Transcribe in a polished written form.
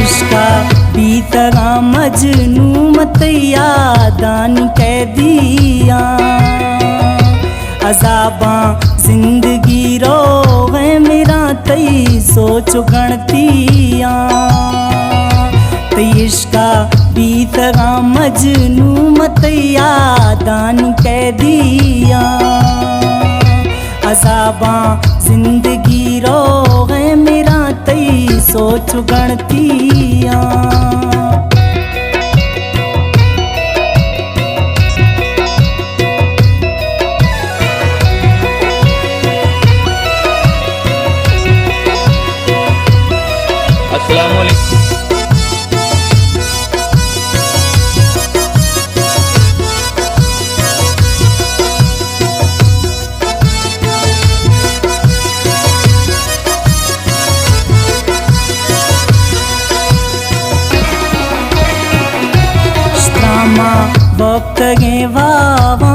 इश्का बीतगा मजनू मतैया दान कह दिया अजाबा जिंदगी रोवे मेरा तई सोच गणतिया इश्का बीतगा मजनू मतैया दान कह दिया अजाबा जिंदगी रोवे मेरा तई सोच गणतिया वक्त गे वाव